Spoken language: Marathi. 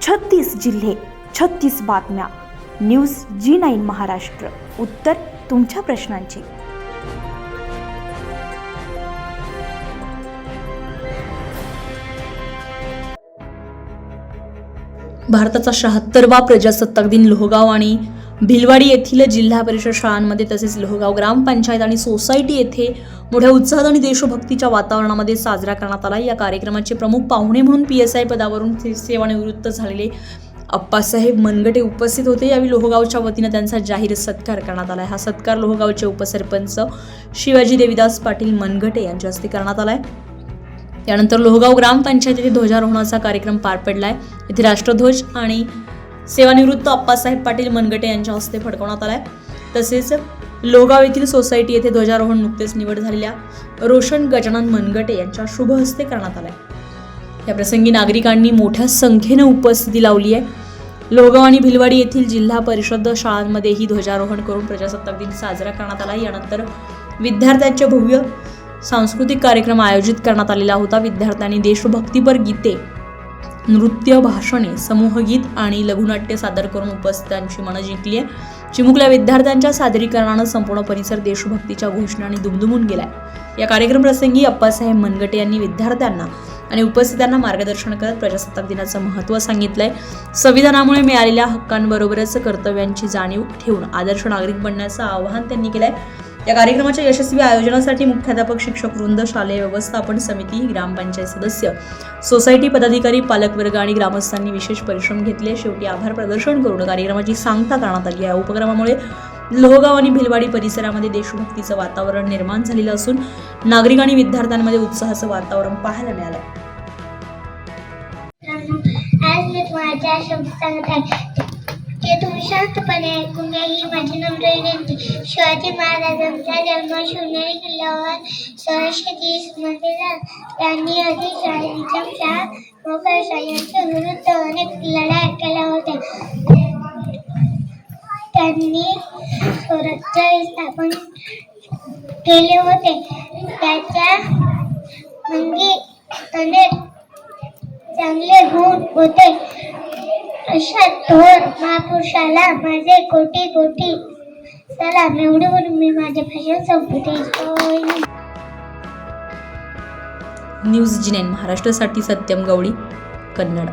36 जिल्हे, 36 बातम्या. News G9 Maharashtra. उत्तर तुमच्या प्रश्नांची. भारताचा 76वा प्रजासत्ताक दिन लोहगाव आणि भिलवाडी येथील जिल्हा परिषद शाळांमध्ये तसेच लोहगाव ग्रामपंचायत आणि सोसायटी येथे मोठ्या उत्साहात आणि देशभक्तीच्या वातावरणामध्ये साजरा करण्यात आला. या कार्यक्रमाचे प्रमुख पाहुणे म्हणून PSI पदावरून सेवानिवृत्त झालेले अप्पासाहेब मनगटे उपस्थित होते. यावेळी लोहगावच्या वतीने त्यांचा जाहीर सत्कार करण्यात आला. हा सत्कार लोहगावचे उपसरपंच शिवाजी देविदास पाटील मनगटे यांच्या हस्ते करण्यात आलाय. यानंतर लोहगाव ग्रामपंचायत येथे ध्वजारोहणाचा कार्यक्रम पार पडलाय. येथे राष्ट्रध्वज आणि सेवानिवृत्त अप्पासाहेब पाटील मनगटे यांच्या हस्ते फडकवण्यात आलाय. तसेच लोहगाव येथील सोसायटी येथे ध्वजारोहण नुकतेच निवड झालेल्या रोशन गजानन मनगटे यांच्या शुभ हस्ते करण्यात आलाय. या प्रसंगी नागरिकांनी मोठ्या संख्येने उपस्थिती लावली आहे. लोहगाव आणि भिलवाडी येथील जिल्हा परिषद शाळांमध्येही ध्वजारोहण करून प्रजासत्ताक दिन साजरा करण्यात आला. यानंतर विद्यार्थ्यांचे भव्य सांस्कृतिक कार्यक्रम आयोजित करण्यात आलेला होता. विद्यार्थ्यांनी देशभक्तीपर गीते, नृत्य, भाषणे, समूहगीत आणि लघुनाट्य सादर करून उपस्थितांची मनं जिंकली आहे. चिमुकल्या विद्यार्थ्यांच्या सादरीकरणानं संपूर्ण परिसर देशभक्तीच्या घोषणांनी दुमदुमून गेलाय. या कार्यक्रम प्रसंगी अप्पासाहेब मनगटे यांनी विद्यार्थ्यांना आणि उपस्थितांना मार्गदर्शन करत प्रजासत्ताक दिनाचं महत्त्व सांगितलंय. संविधानामुळे मिळालेल्या हक्कांबरोबरच कर्तव्यांची जाणीव ठेवून आदर्श नागरिक बनण्याचं आवाहन त्यांनी केलंय. या कार्यक्रमाच्या यशस्वी आयोजनासाठी मुख्याध्यापक, शिक्षक वृंद, शालेय व्यवस्थापन समिती, ग्रामपंचायत सदस्य, सोसायटी पदाधिकारी, पालकवर्ग आणि ग्रामस्थांनी विशेष परिश्रम घेतले. शेवटी आभार प्रदर्शन करून कार्यक्रमाची सांगता करण्यात आली. या उपक्रमामुळे लोहगाव आणि भिलवाडी परिसरामध्ये देशभक्तीचं वातावरण निर्माण झालेलं असून नागरिक आणि विद्यार्थ्यांमध्ये उत्साहाचं वातावरण पाहायला मिळालं. आज मी तुम्हाला शब्द सांगत आहे ते तुम्ही शांतपणे ऐकून घ्या, ही माझी नम्र विनंती. शिवाजी महाराजांचा जन्म शिवनेरी किल्ल्यावर 1630 मध्ये झाला. त्यांनी अधिकाऱ्यांच्या मोगलशाहीच्या विरुद्ध अनेक लढाया केल्या होत्या. त्यांनी स्वराज्य स्थापन केले होते. त्याच्या अंगी अनेक चांगले गुण होते. अशा थोर महापुरुषाला माझे कोटी कोटी सलाम. एवढे म्हणून मी माझे भाषण संपवते. न्यूज G9 महाराष्ट्रासाठी सत्यम गवळी, कन्नड.